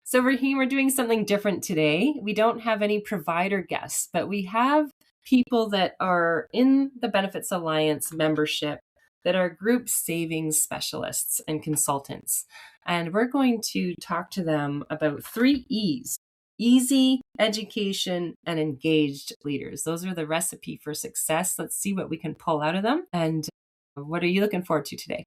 So Rahim, we're doing something different today. We don't have any provider guests, but we have people that are in the Benefits Alliance membership that are group savings specialists and consultants. And we're going to talk to them about 3 E's: easy, education, and engaged leaders. Those are the recipe for success. Let's see what we can pull out of them. And what are you looking forward to today?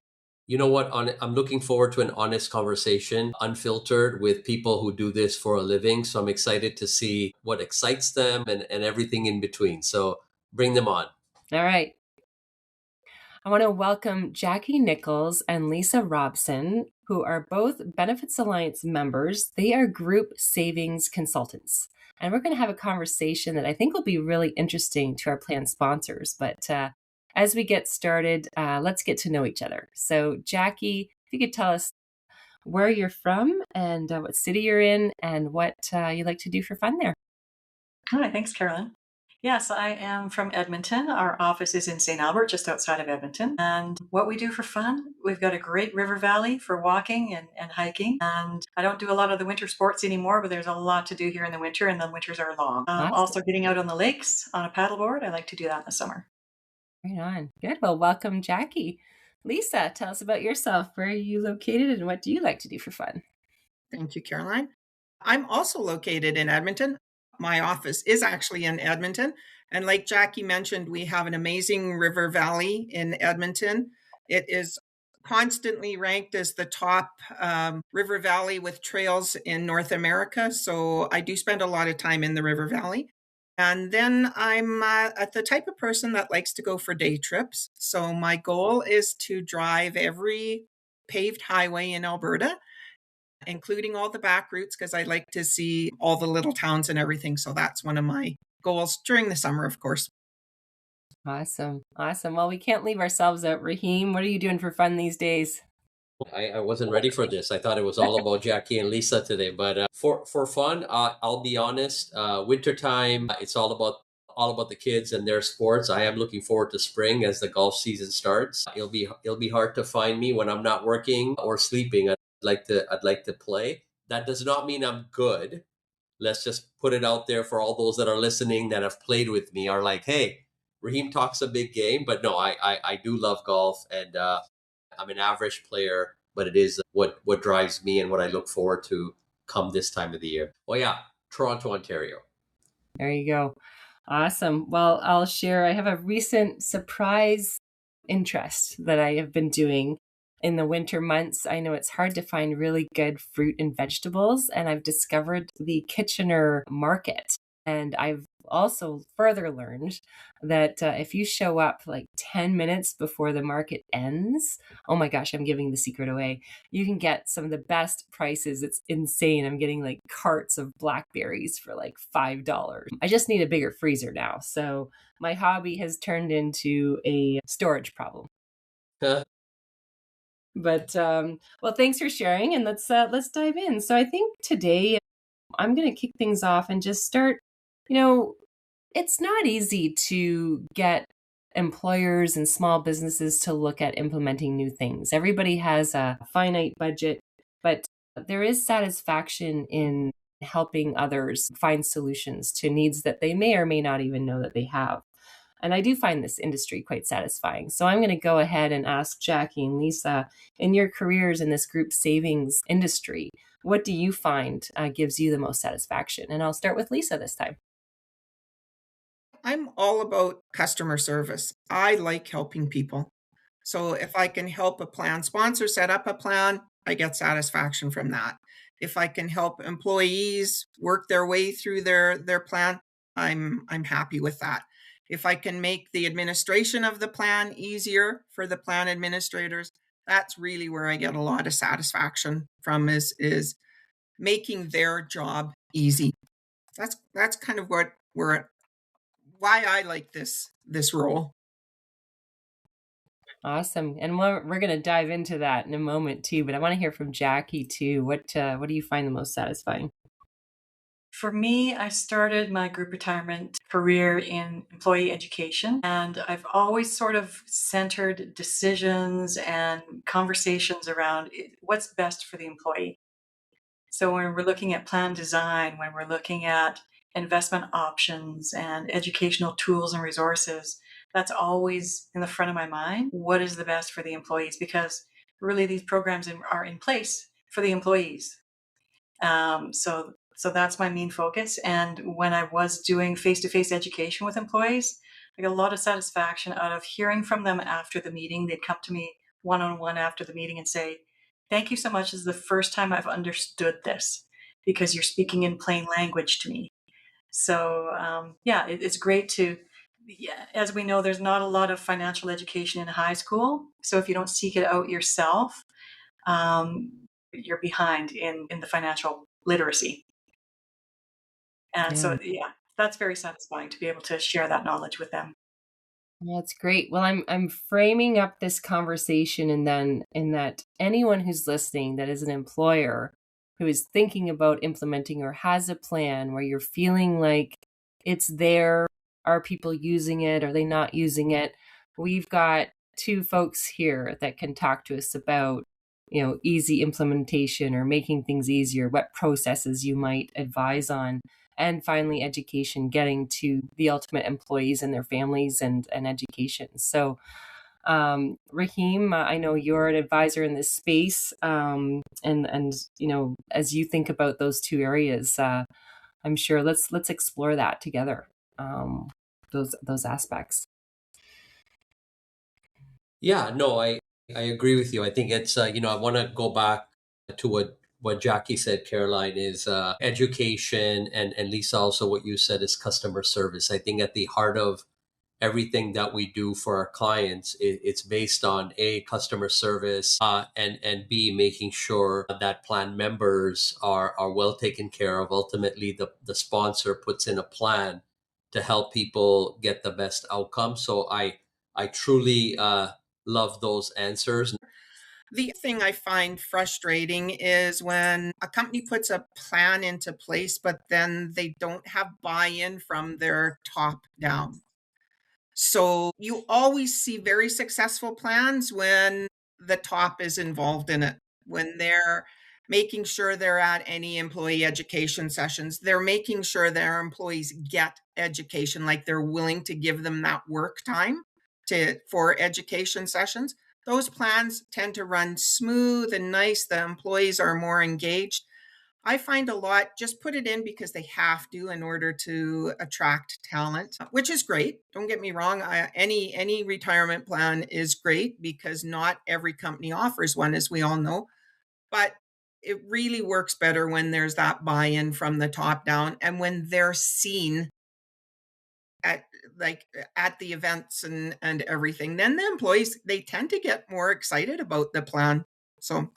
You know what? I'm looking forward to an honest conversation, unfiltered, with people who do this for a living. So I'm excited to see what excites them and everything in between. So bring them on. All right. I want to welcome Jackie Nicholls and Lisa Robson, who are both Benefits Alliance members. They are group savings consultants. And we're going to have a conversation that I think will be really interesting to our plan sponsors. But as we get started, let's get to know each other. So Jackie, if you could tell us where you're from and what city you're in and what you like to do for fun there. All right, thanks, Carolyne. Yes, I am from Edmonton. Our office is in St. Albert, just outside of Edmonton. And what we do for fun, we've got a great river valley for walking and hiking. And I don't do a lot of the winter sports anymore, but there's a lot to do here in the winter, and the winters are long. Awesome. Also getting out on the lakes on a paddleboard. I like to do that in the summer. Right on. Good. Well, welcome, Jackie. Lisa, tell us about yourself. Where are you located and what do you like to do for fun? Thank you, Carolyne. I'm also located in Edmonton. My office is actually in Edmonton. And like Jackie mentioned, we have an amazing river valley in Edmonton. It is constantly ranked as the top river valley with trails in North America. So I do spend a lot of time in the river valley. And then I'm the type of person that likes to go for day trips. So my goal is to drive every paved highway in Alberta, including all the back routes, because I like to see all the little towns and everything. So that's one of my goals during the summer, of course. Awesome. Well, we can't leave ourselves out. Rahim, what are you doing for fun these days? I wasn't ready for this. I thought it was all about Jackie and Lisa today. But for fun, I'll be honest. Wintertime, it's all about the kids and their sports. I am looking forward to spring as the golf season starts. It'll be hard to find me when I'm not working or sleeping. I'd like to play. That does not mean I'm good. Let's just put it out there for all those that are listening that have played with me are like, hey, Rahim talks a big game, but no, I do love golf, and I'm an average player, but it is what drives me and what I look forward to come this time of the year. Well, yeah, Toronto, Ontario. There you go. Awesome. Well, I'll share. I have a recent surprise interest that I have been doing in the winter months. I know it's hard to find really good fruit and vegetables, and I've discovered the Kitchener market. And I've also further learned that if you show up like 10 minutes before the market ends, oh my gosh, I'm giving the secret away. You can get some of the best prices. It's insane. I'm getting like carts of blackberries for like $5. I just need a bigger freezer now. So my hobby has turned into a storage problem. But well, thanks for sharing, and let's dive in. So I think today I'm going to kick things off and just start. It's not easy to get employers and small businesses to look at implementing new things. Everybody has a finite budget, but there is satisfaction in helping others find solutions to needs that they may or may not even know that they have. And I do find this industry quite satisfying. So I'm going to go ahead and ask Jackie and Lisa, in your careers in this group savings industry, what do you find gives you the most satisfaction? And I'll start with Lisa this time. I'm all about customer service. I like helping people. So if I can help a plan sponsor set up a plan, I get satisfaction from that. If I can help employees work their way through their plan, I'm happy with that. If I can make the administration of the plan easier for the plan administrators, that's really where I get a lot of satisfaction from is making their job easy. That's kind of why I like this role. Awesome. And we're going to dive into that in a moment too, but I want to hear from Jackie too. What do you find the most satisfying? For me, I started my group retirement career in employee education, and I've always sort of centered decisions and conversations around what's best for the employee. So when we're looking at plan design, when we're looking at investment options and educational tools and resources, that's always in the front of my mind. What is the best for the employees? Because really these programs are in place for the employees. So that's my main focus. And when I was doing face-to-face education with employees, I got a lot of satisfaction out of hearing from them after the meeting. They'd come to me one-on-one after the meeting and say, "Thank you so much. This is the first time I've understood this because you're speaking in plain language to me." So it's great to, yeah, as we know, there's not a lot of financial education in high school. So if you don't seek it out yourself, you're behind in the financial literacy. And so, yeah, that's very satisfying to be able to share that knowledge with them. That's great. Well, I'm framing up this conversation and then in that anyone who's listening that is an employer who is thinking about implementing or has a plan where you're feeling like it's there, are people using it? Are they not using it? We've got two folks here that can talk to us about, easy implementation or making things easier, what processes you might advise on. And finally, education, getting to the ultimate employees and their families and education. So, Rahim, I know you're an advisor in this space, and as you think about those two areas, I'm sure let's explore that together. Those aspects. Yeah, no, I agree with you. I think it's I want to go back to what Jackie said, Caroline, is education, and Lisa, also what you said is customer service. I think at the heart of everything that we do for our clients, it's based on A, customer service, and B, making sure that plan members are well taken care of. Ultimately, the sponsor puts in a plan to help people get the best outcome. So I truly love those answers. The thing I find frustrating is when a company puts a plan into place, but then they don't have buy-in from their top down. So you always see very successful plans when the top is involved in it, when they're making sure they're at any employee education sessions, they're making sure their employees get education, like they're willing to give them that work time for education sessions. Those plans tend to run smooth and nice. The employees are more engaged. I find a lot just put it in because they have to in order to attract talent, which is great. Don't get me wrong. Any retirement plan is great because not every company offers one, as we all know. But it really works better when there's that buy-in from the top down and when they're seen at the events and everything. Then the employees, they tend to get more excited about the plan. So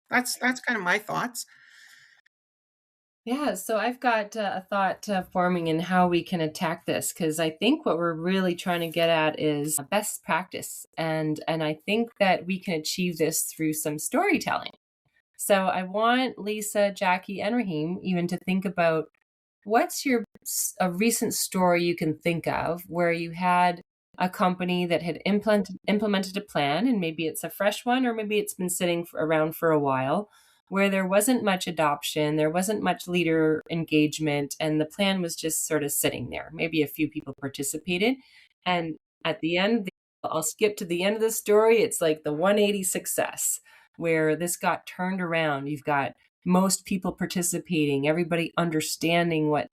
that's kind of my thoughts. Yeah, so I've got a thought forming in how we can attack this, because I think what we're really trying to get at is best practice, and I think that we can achieve this through some storytelling. So I want Lisa, Jackie, and Rahim even to think about what's a recent story you can think of where you had a company that had implemented a plan, and maybe it's a fresh one, or maybe it's been sitting around for a while, where there wasn't much adoption, there wasn't much leader engagement, and the plan was just sort of sitting there. Maybe a few people participated. And at the end, I'll skip to the end of the story. It's like the 180 success, where this got turned around. You've got most people participating, everybody understanding what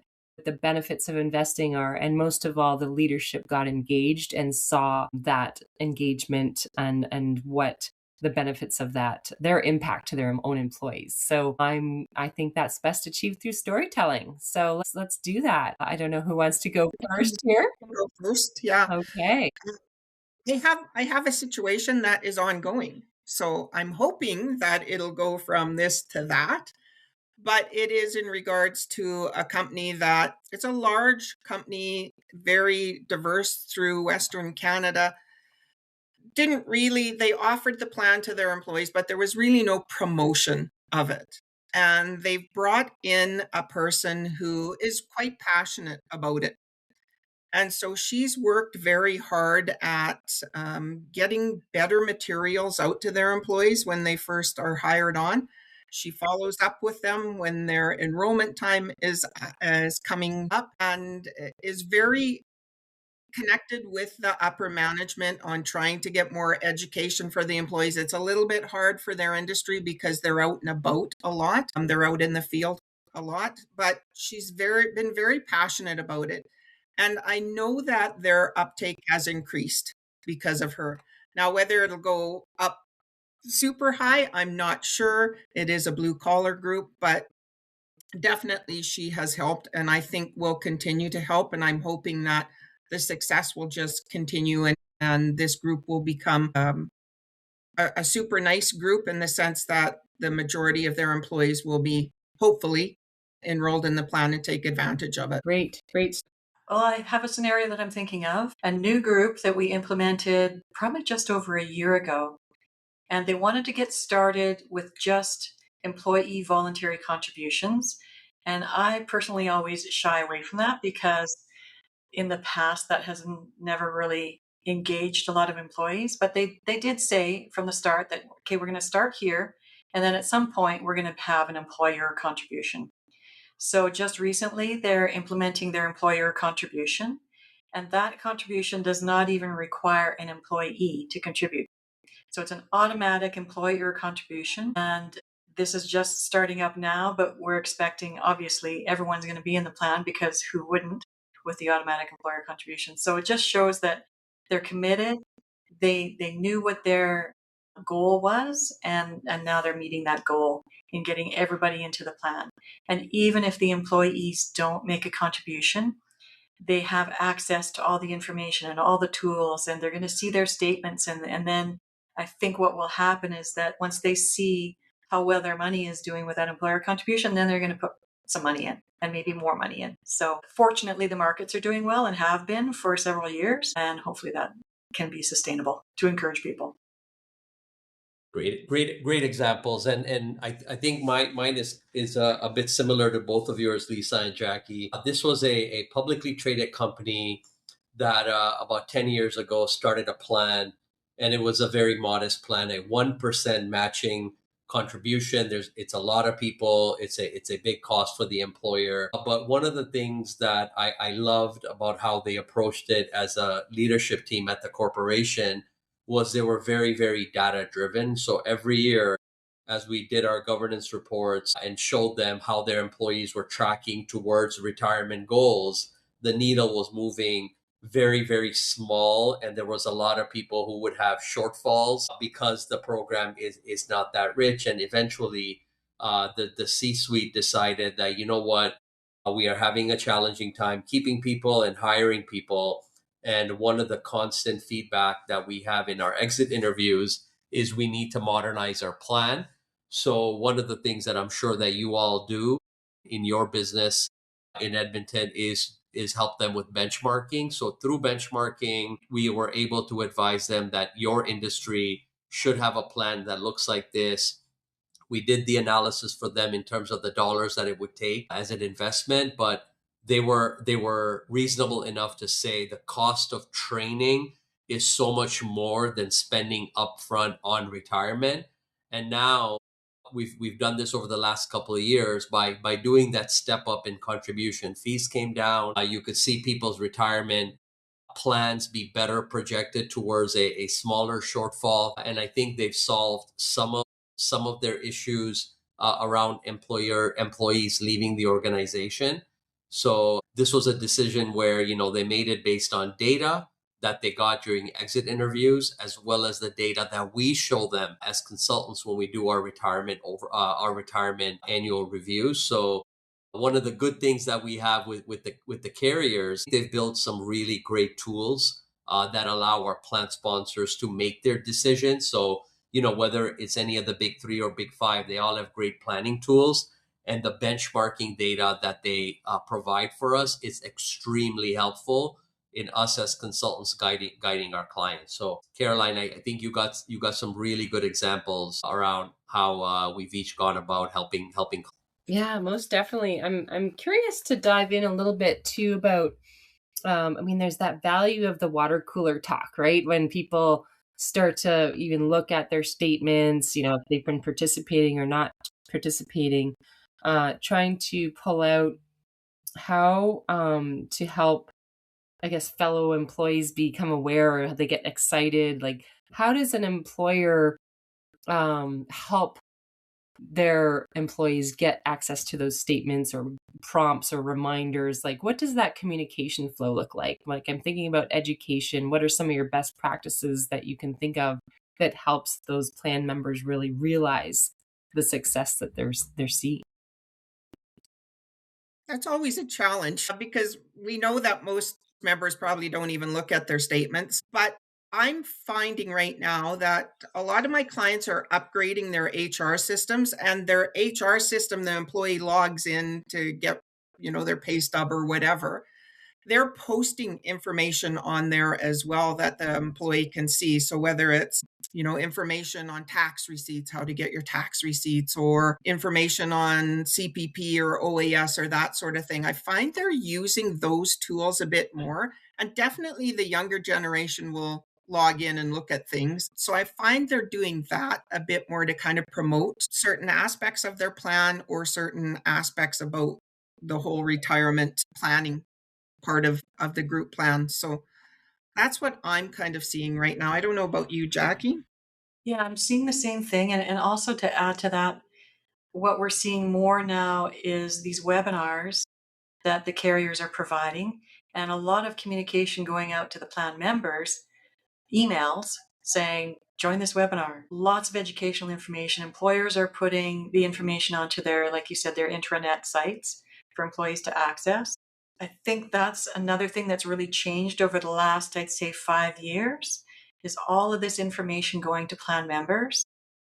the benefits of investing are, and most of all, the leadership got engaged and saw that engagement and what the benefits of that, their impact to their own employees. So I think that's best achieved through storytelling. So let's do that. I don't know who wants to go first here. Go first, yeah. Okay. I have a situation that is ongoing. So I'm hoping that it'll go from this to that. But it is in regards to a company that it's a large company, very diverse through Western Canada. They offered the plan to their employees, but there was really no promotion of it. And they've brought in a person who is quite passionate about it. And so she's worked very hard at getting better materials out to their employees when they first are hired on. She follows up with them when their enrollment time is coming up, and is very connected with the upper management on trying to get more education for the employees. It's a little bit hard for their industry because they're out and about a lot. They're out in the field a lot, but she's been very passionate about it. And I know that their uptake has increased because of her. Now, whether it'll go up super high, I'm not sure. It is a blue collar group, but definitely she has helped, and I think will continue to help. And I'm hoping that the success will just continue, and this group will become a super nice group in the sense that the majority of their employees will be hopefully enrolled in the plan and take advantage of it. Great, great. Well, I have a scenario that I'm thinking of, a new group that we implemented probably just over a year ago. And they wanted to get started with just employee voluntary contributions. And I personally always shy away from that because in the past that has never really engaged a lot of employees. But they did say from the start that, okay, we're going to start here. And then at some point, we're going to have an employer contribution. So just recently, they're implementing their employer contribution. And that contribution does not even require an employee to contribute. So it's an automatic employer contribution. And this is just starting up now, but we're expecting, obviously, everyone's going to be in the plan because who wouldn't with the automatic employer contribution? So it just shows that they're committed. They knew what their goal was, and now they're meeting that goal in getting everybody into the plan. And even if the employees don't make a contribution, they have access to all the information and all the tools, and they're going to see their statements. And then I think what will happen is that once they see how well their money is doing with that employer contribution, then they're going to put some money in and maybe more money in. So fortunately, the markets are doing well and have been for several years, and hopefully that can be sustainable to encourage people. Great examples, and I think mine is a bit similar to both of yours, Lisa and Jackie. This was a publicly traded company that about 10 years ago started a plan, and it was a very modest plan, a 1% matching contribution. It's a lot of people. It's a big cost for the employer. But one of the things that I loved about how they approached it as a leadership team at the corporation was they were very, very data driven. So every year, as we did our governance reports and showed them how their employees were tracking towards retirement goals, the needle was moving very, very small. And there was a lot of people who would have shortfalls because the program is not that rich. And eventually, the C-suite decided that, you know what, we are having a challenging time keeping people and hiring people. And one of the constant feedback that we have in our exit interviews is we need to modernize our plan. So one of the things that I'm sure that you all do in your business in Edmonton is help them with benchmarking. So through benchmarking, we were able to advise them that your industry should have a plan that looks like this. We did the analysis for them in terms of the dollars that it would take as an investment, but they were reasonable enough to say the cost of training is so much more than spending upfront on retirement. And now we've done this over the last couple of years by doing that step up in contribution. Fees came down. You could see people's retirement plans be better projected towards a smaller shortfall. And I think they've solved some of their issues around employees leaving the organization. So this was a decision where, they made it based on data that they got during exit interviews, as well as the data that we show them as consultants when we do our retirement annual reviews. So one of the good things that we have with the carriers, they've built some really great tools that allow our plan sponsors to make their decisions. So, whether it's any of the big three or big five, they all have great planning tools. And the benchmarking data that they provide for us is extremely helpful in us as consultants guiding our clients. So, Caroline, I think you got some really good examples around how we've each gone about helping. Yeah, most definitely. I'm curious to dive in a little bit too about I mean, there's that value of the water cooler talk, right? When people start to even look at their statements, if they've been participating or not participating, trying to pull out how to help, I guess, fellow employees become aware or they get excited. Like, how does an employer help their employees get access to those statements or prompts or reminders? Like, what does that communication flow look like? Like, I'm thinking about education. What are some of your best practices that you can think of that helps those plan members really realize the success that they're seeing? That's always a challenge because we know that most members probably don't even look at their statements. But I'm finding right now that a lot of my clients are upgrading their HR systems, and their HR system, the employee logs in to get, their pay stub or whatever. They're posting information on there as well that the employee can see. So whether it's, information on tax receipts, how to get your tax receipts, or information on CPP or OAS or that sort of thing, I find they're using those tools a bit more. And definitely the younger generation will log in and look at things. So I find they're doing that a bit more to kind of promote certain aspects of their plan or certain aspects about the whole retirement planning part of the group plan. So that's what I'm kind of seeing right now. I don't know about you, Jackie. Yeah, I'm seeing the same thing. And also to add to that, what we're seeing more now is these webinars that the carriers are providing, and a lot of communication going out to the plan members, emails saying, join this webinar. Lots of educational information. Employers are putting the information onto their, like you said, their intranet sites for employees to access. I think that's another thing that's really changed over the last, I'd say, 5 years, is all of this information going to plan members.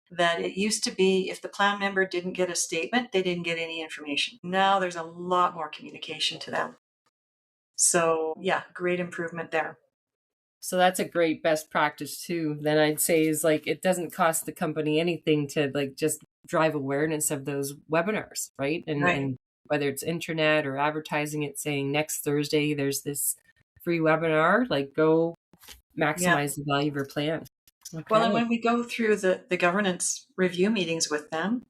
That it used to be if the plan member didn't get a statement, they didn't get any information. Now there's a lot more communication to them. So yeah, great improvement there. So that's a great best practice too. Then I'd say is like, it doesn't cost the company anything to like just drive awareness of those webinars, right? And whether it's internet or advertising it, saying next Thursday there's this free webinar, like go maximize the value of your plan. Okay. Well, and when we go through the governance review meetings with them,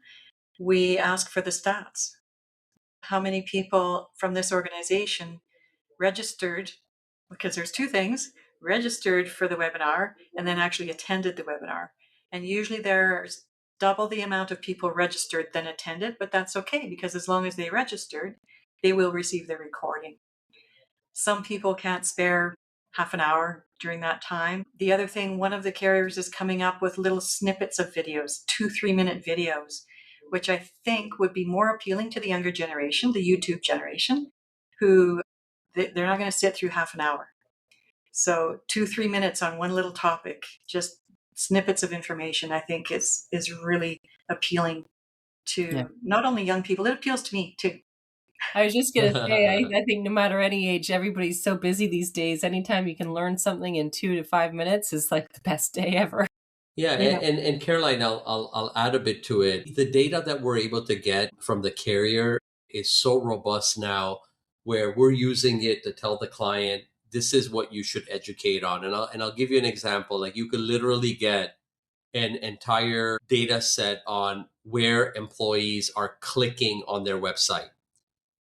we ask for the stats. How many people from this organization registered, because there's two things, registered for the webinar and then actually attended the webinar. And usually there's double the amount of people registered than attended, but that's okay because as long as they registered, they will receive the recording. Some people can't spare half an hour during that time. The other thing, one of the carriers is coming up with little snippets of videos, 2-3 minute videos, which I think would be more appealing to the younger generation, the YouTube generation, who they're not going to sit through half an hour. So 2-3 minutes on one little topic, just snippets of information, I think is really appealing to not only young people, it appeals to me too. I was just going to say, I think no matter any age, everybody's so busy these days. Anytime you can learn something in 2 to 5 minutes is like the best day ever. Yeah, and Caroline, I'll add a bit to it. The data that we're able to get from the carrier is so robust now, where we're using it to tell the client, this is what you should educate on. And I'll give you an example. Like you could literally get an entire data set on where employees are clicking on their website.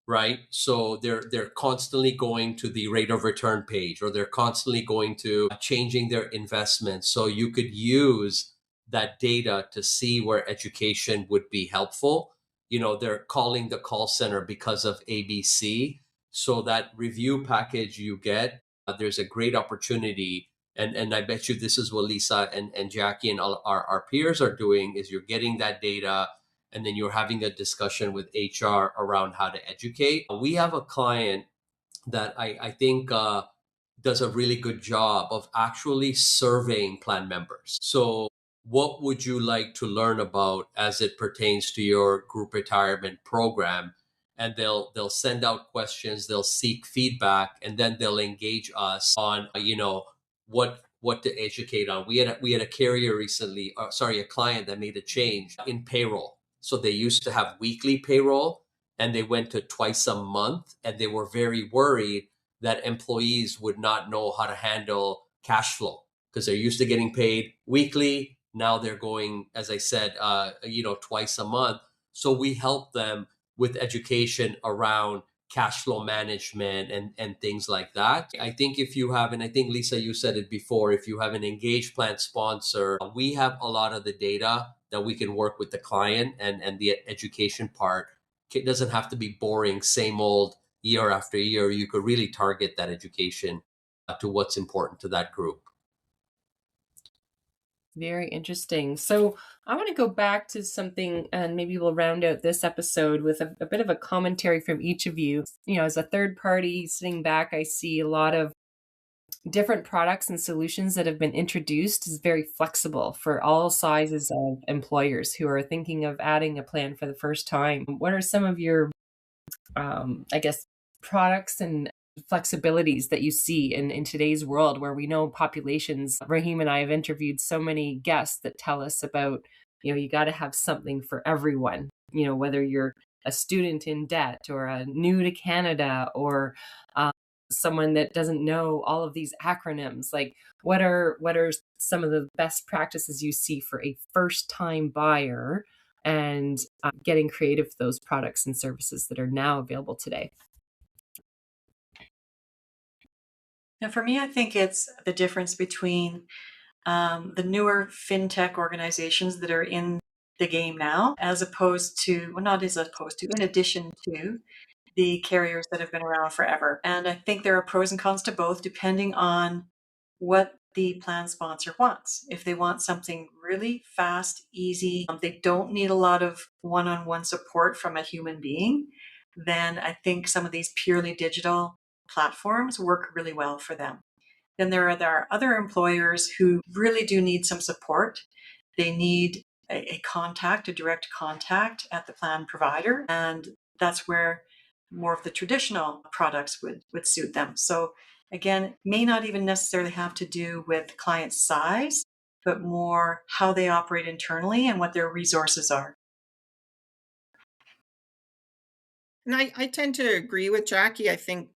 Right. So they're constantly going to the rate of return page, or they're constantly going to changing their investments. So you could use that data to see where education would be helpful. They're calling the call center because of ABC. So that review package you get, there's a great opportunity. And I bet you this is what Lisa and Jackie and all our peers are doing, is you're getting that data, and then you're having a discussion with HR around how to educate. We have a client that I think does a really good job of actually surveying plan members. So what would you like to learn about as it pertains to your group retirement program? And they'll send out questions, they'll seek feedback, and then they'll engage us on, what to educate on. We had a carrier recently, a client that made a change in payroll. So they used to have weekly payroll and they went to twice a month, and they were very worried that employees would not know how to handle cash flow because they're used to getting paid weekly. Now they're going, as I said, twice a month. So we help them with education around cash flow management and things like that. I think if you have, and I think Lisa, you said it before, if you have an engaged plan sponsor, we have a lot of the data that we can work with the client, and the education part. It doesn't have to be boring, same old year after year. You could really target that education to what's important to that group. Very interesting. So I want to go back to something, and maybe we'll round out this episode with a bit of a commentary from each of you. As a third party sitting back, I see a lot of different products and solutions that have been introduced is very flexible for all sizes of employers who are thinking of adding a plan for the first time. What are some of your, products and flexibilities that you see in today's world where we know populations? Rahim and I have interviewed so many guests that tell us about, you got to have something for everyone, whether you're a student in debt or a new to Canada or someone that doesn't know all of these acronyms. Like what are some of the best practices you see for a first time buyer and getting creative with those products and services that are now available today? Now, for me, I think it's the difference between the newer fintech organizations that are in the game now, in addition to the carriers that have been around forever. And I think there are pros and cons to both, depending on what the plan sponsor wants. If they want something really fast, easy, they don't need a lot of one-on-one support from a human being, then I think some of these purely digital platforms work really well for them. Then there are other employers who really do need some support. They need a direct contact at the plan provider. And that's where more of the traditional products would suit them. So again, may not even necessarily have to do with client size, but more how they operate internally and what their resources are. And I tend to agree with Jackie. I think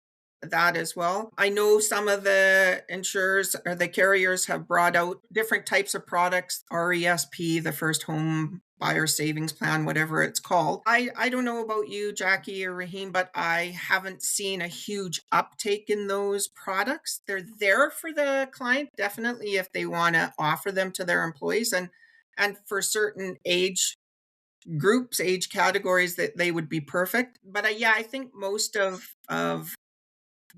that as well. I know some of the insurers or the carriers have brought out different types of products, RESP, the first home buyer savings plan, whatever it's called. I don't know about you, Jackie or Rahim, but I haven't seen a huge uptake in those products. They're there for the client, definitely, if they want to offer them to their employees, and for certain age groups, age categories, that they would be perfect. But I think most of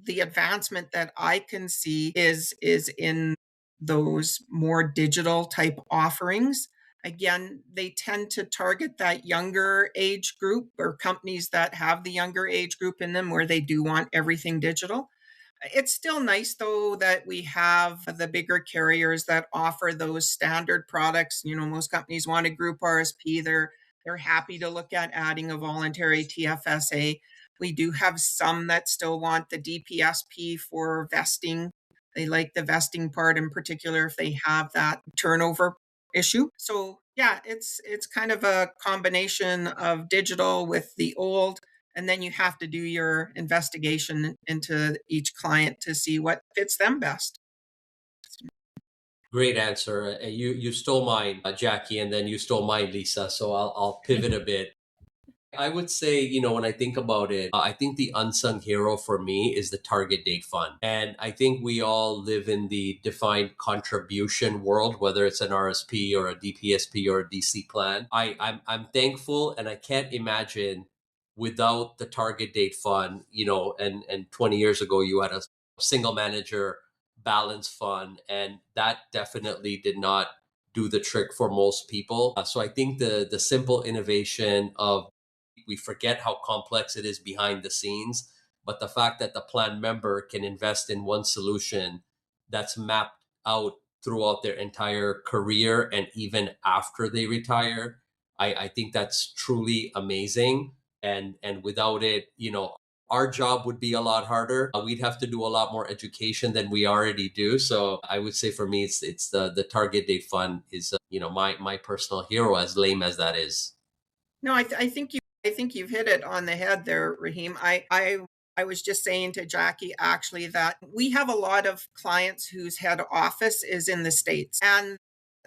the advancement that I can see is in those more digital type offerings. Again, they tend to target that younger age group, or companies that have the younger age group in them where they do want everything digital. It's still nice, though, that we have the bigger carriers that offer those standard products. Most companies want a group RSP. They're happy to look at adding a voluntary TFSA. We do have some that still want the DPSP for vesting. They like the vesting part in particular if they have that turnover issue. So it's kind of a combination of digital with the old, and then you have to do your investigation into each client to see what fits them best. Great answer. You stole mine, Jackie, and then you stole mine, Lisa. So I'll pivot a bit. I would say, when I think about it, I think the unsung hero for me is the target date fund. And I think we all live in the defined contribution world, whether it's an RSP or a DPSP or a DC plan. I'm thankful, and I can't imagine without the target date fund, and 20 years ago, you had a single manager balance fund, and that definitely did not do the trick for most people. So I think the simple innovation of, we forget how complex it is behind the scenes, but the fact that the plan member can invest in one solution that's mapped out throughout their entire career and even after they retire, I think that's truly amazing. And without it, our job would be a lot harder. We'd have to do a lot more education than we already do. So I would say for me, it's the target date fund is my personal hero, as lame as that is. No, I think you've hit it on the head there, Rahim. I I was just saying to Jackie actually that we have a lot of clients whose head office is in the States, and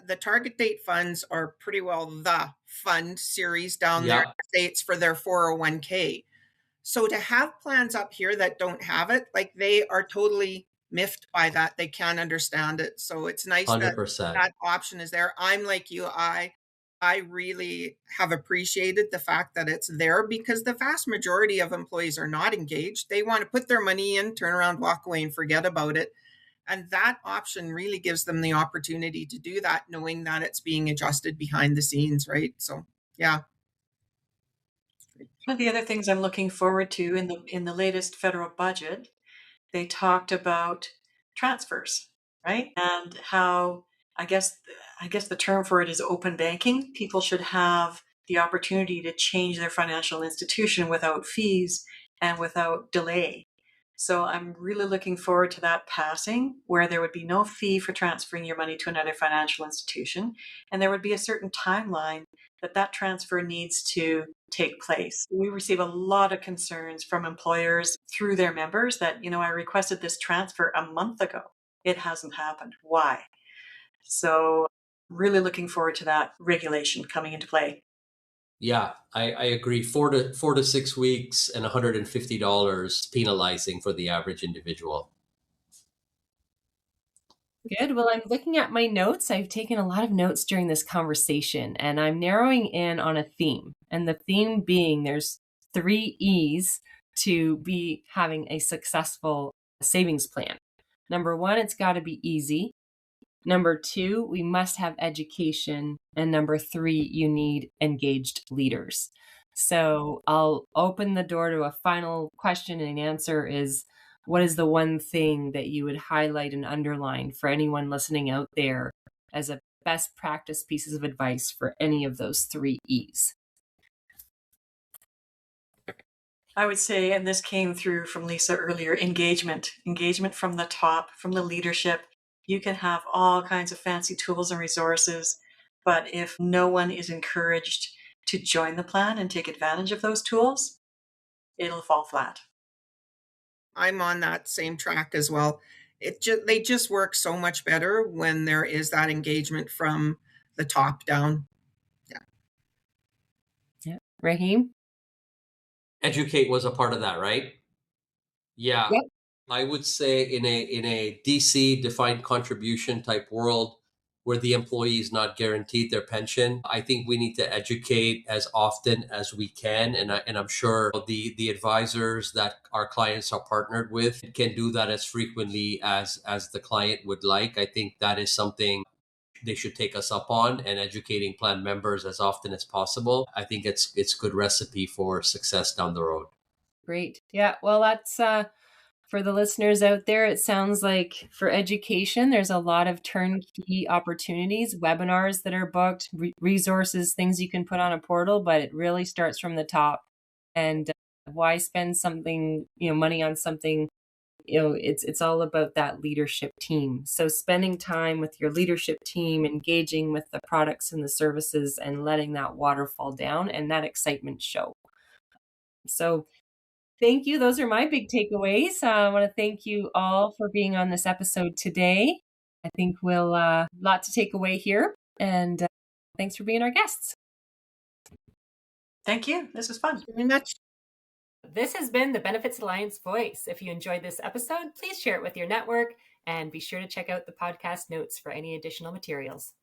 the target date funds are pretty well the fund series down there in Yeah, the States for their 401k. So to have plans up here that don't have it, like they are totally miffed by that. They can't understand it. So it's nice that 100%. that option is there. I'm like you, I really have appreciated the fact that it's there because the vast majority of employees are not engaged. They want to put their money in, turn around, walk away, and forget about it. And that option really gives them the opportunity to do that, knowing that it's being adjusted behind the scenes, right? So, yeah. One of the other things I'm looking forward to in the latest federal budget, they talked about transfers, right? And how I guess I guess the term for it is open banking. People should have the opportunity to change their financial institution without fees and without delay. So I'm really looking forward to that passing, where there would be no fee for transferring your money to another financial institution, and there would be a certain timeline that that transfer needs to take place. We receive a lot of concerns from employers through their members that, I requested this transfer a month ago. It hasn't happened. Why? So really looking forward to that regulation coming into play. Yeah, I agree. 4 to 6 weeks and $150 penalizing for the average individual. Good. Well, I'm looking at my notes. I've taken a lot of notes during this conversation, and I'm narrowing in on a theme. And the theme being there's 3 E's to be having a successful savings plan. Number 1, it's got to be easy. Number 2, we must have education. And number 3, you need engaged leaders. So I'll open the door to a final question and answer is, what is the one thing that you would highlight and underline for anyone listening out there as a best practice pieces of advice for any of those 3 E's? I would say, and this came through from Lisa earlier, engagement from the top, from the leadership. You can have all kinds of fancy tools and resources, but if no one is encouraged to join the plan and take advantage of those tools, it'll fall flat. I'm on that same track as well. They just work so much better when there is that engagement from the top down. Yeah. Rahim? Educate was a part of that, right? Yeah. Yep. I would say in a DC defined contribution type world where the employee is not guaranteed their pension, I think we need to educate as often as we can, and I'm sure the advisors that our clients are partnered with can do that as frequently as the client would like. I think that is something they should take us up on, and educating plan members as often as possible. I think it's good recipe for success down the road. Great. Yeah. Well, that's for the listeners out there. It sounds like for education, there's a lot of turnkey opportunities, webinars that are booked, resources, things you can put on a portal, but it really starts from the top. And why spend something, money on something? It's all about that leadership team. So spending time with your leadership team, engaging with the products and the services, and letting that waterfall down and that excitement show. So thank you. Those are my big takeaways. I want to thank you all for being on this episode today. I think we'll lot to take away here, and thanks for being our guests. Thank you. This was fun. Very much. This has been the Benefits Alliance Voice. If you enjoyed this episode, please share it with your network and be sure to check out the podcast notes for any additional materials.